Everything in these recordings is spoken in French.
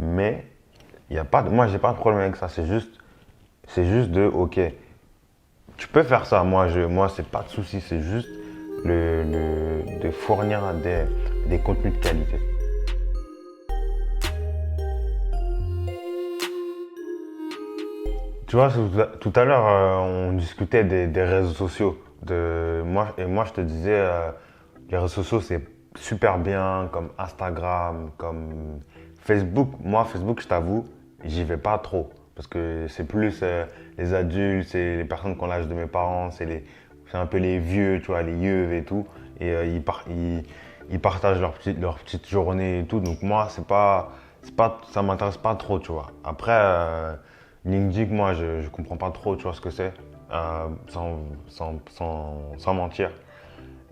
Mais moi, j'ai pas de problème avec ça. C'est juste ok, tu peux faire ça. Moi, c'est pas de souci. C'est juste de fournir des contenus de qualité. Tu vois, tout à l'heure, on discutait des réseaux sociaux. Moi, je te disais, les réseaux sociaux, c'est super bien, comme Instagram, comme Facebook. Moi, Facebook, je t'avoue, j'y vais pas trop. Parce que c'est plus les adultes, c'est les personnes qui ont l'âge de mes parents, c'est un peu les vieux, tu vois, les yeux et tout. Et ils partagent leur petite journée et tout. Donc moi, ça m'intéresse pas trop, tu vois. Après, LinkedIn, moi, je comprends pas trop, tu vois ce que c'est, sans mentir.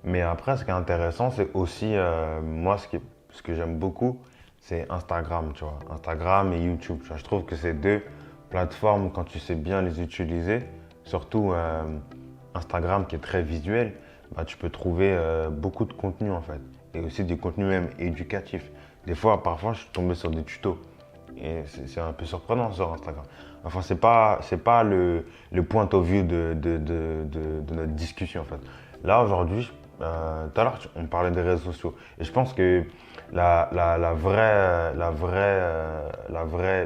Mais après, ce qui est intéressant, c'est aussi, moi, ce que j'aime beaucoup, c'est Instagram, tu vois. Instagram et YouTube, tu vois. Je trouve que c'est deux plateformes, quand tu sais bien les utiliser, surtout Instagram qui est très visuel, bah, tu peux trouver beaucoup de contenu, en fait. Et aussi des contenus même éducatifs. Parfois, je suis tombé sur des tutos. Et c'est un peu surprenant sur Instagram. Enfin, c'est pas le point of view de notre discussion, en fait. Là, aujourd'hui, tout à l'heure, on parlait des réseaux sociaux. Et je pense que le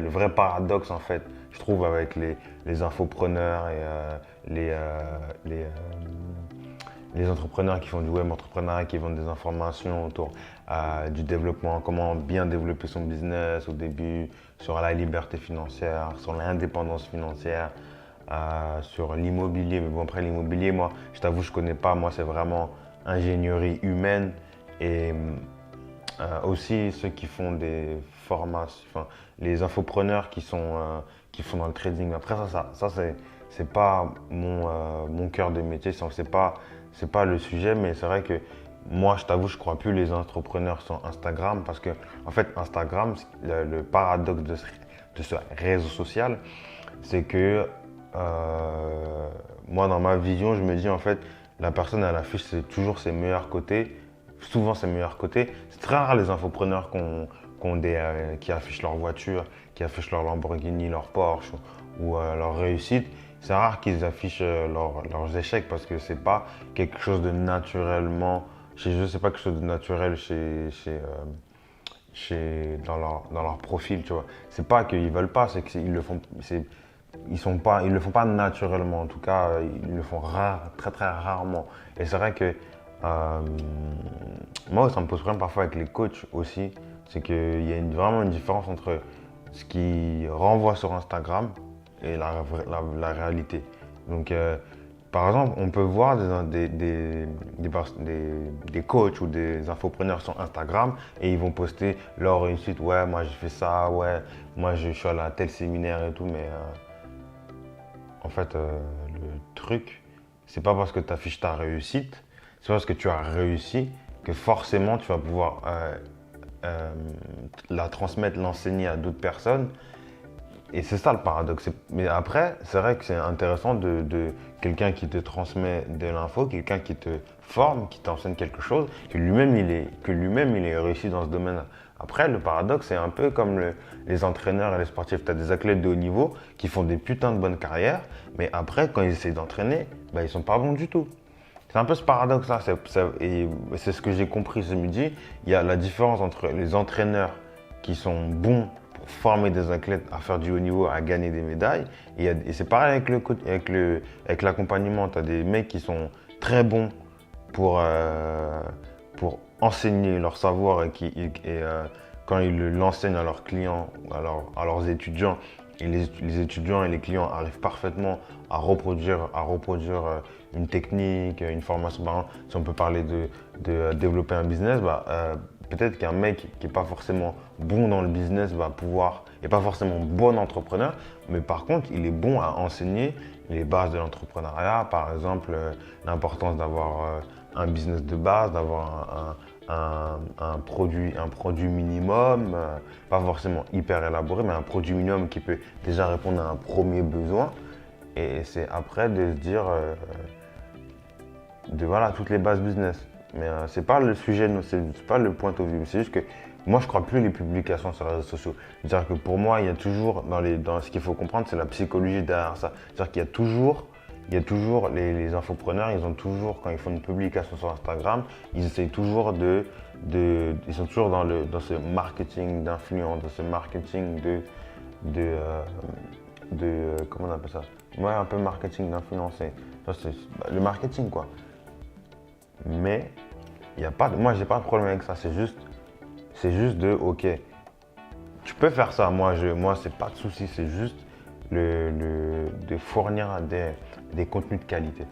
vrai paradoxe, en fait, je trouve, avec les infopreneurs et les entrepreneurs qui font du web entrepreneuriat, qui vendent des informations autour du développement, comment bien développer son business au début, sur la liberté financière, sur l'indépendance financière, sur l'immobilier. Mais bon, après l'immobilier, moi, je t'avoue, je connais pas. Moi, c'est vraiment ingénierie humaine et aussi ceux qui font des formations, enfin, les infopreneurs qui font dans le trading. Après, c'est pas mon cœur de métier, c'est pas le sujet, mais c'est vrai que moi, je t'avoue, je crois plus les entrepreneurs sur Instagram parce que, en fait, Instagram, le paradoxe de ce réseau social, c'est que moi, dans ma vision, je me dis, en fait, la personne, elle affiche toujours ses meilleurs côtés, souvent ses meilleurs côtés. C'est très rare les infopreneurs qui affichent leur voiture, qui affichent leur Lamborghini, leur Porsche ou leur réussite. C'est rare qu'ils affichent leurs échecs parce que c'est pas quelque chose de naturellement chez eux, c'est pas quelque chose de naturel dans leur profil, tu vois. C'est pas qu'ils veulent pas, c'est qu'ils le font, ils le font pas naturellement. En tout cas, ils le font très très rarement. Et c'est vrai que euh, moi, ça me pose problème parfois avec les coachs aussi, c'est qu'il y a vraiment une différence entre ce qui renvoie sur Instagram et la réalité. Donc, par exemple, on peut voir des coachs ou des infopreneurs sur Instagram et ils vont poster leur réussite. Ouais, moi j'ai fait ça, ouais, moi je suis allé à tel séminaire et tout, mais en fait, le truc, c'est pas parce que tu affiches ta réussite, c'est parce que tu as réussi que forcément tu vas pouvoir euh, la transmettre, l'enseigner à d'autres personnes. Et c'est ça le paradoxe. Mais après, c'est vrai que c'est intéressant de quelqu'un qui te transmet de l'info, quelqu'un qui te forme, qui t'enseigne quelque chose, que lui-même il est réussi dans ce domaine-là. Après, le paradoxe, c'est un peu comme les entraîneurs et les sportifs. Tu as des athlètes de haut niveau qui font des putains de bonnes carrières, mais après, quand ils essaient d'entraîner, bah, ils sont pas bons du tout. C'est un peu ce paradoxe-là. Et c'est ce que j'ai compris ce midi. Il y a la différence entre les entraîneurs qui sont bons pour former des athlètes à faire du haut niveau, à gagner des médailles. Et c'est pareil avec l'accompagnement. Tu as des mecs qui sont très bons pour enseigner leur savoir quand ils l'enseignent à leurs clients, à leurs étudiants, et les étudiants et les clients arrivent parfaitement à reproduire une technique, une formation. Par exemple, si on peut parler de développer un business, bah, peut-être qu'un mec qui n'est pas forcément bon dans le business va pouvoir, n'est pas forcément bon entrepreneur, mais par contre, il est bon à enseigner les bases de l'entrepreneuriat, par exemple, l'importance d'avoir un business de base, d'avoir un produit minimum, pas forcément hyper élaboré, mais un produit minimum qui peut déjà répondre à un premier besoin. Et c'est après de se dire, voilà, toutes les bases business. Mais c'est pas le sujet, c'est pas le point of view. C'est juste que Moi, je crois plus les publications sur les réseaux sociaux. C'est-à-dire que pour moi, il y a toujours, dans ce qu'il faut comprendre, c'est la psychologie derrière ça. C'est-à-dire qu'il y a toujours les infopreneurs, ils ont toujours, quand ils font une publication sur Instagram, ils essayent toujours ils sont toujours dans ce marketing d'influence, dans ce marketing comment on appelle ça? Ouais, un peu marketing d'influence. Le marketing, quoi. Mais moi, j'ai pas de problème avec ça. C'est juste ok, tu peux faire ça. Moi, c'est pas de souci. C'est juste de fournir des contenus de qualité.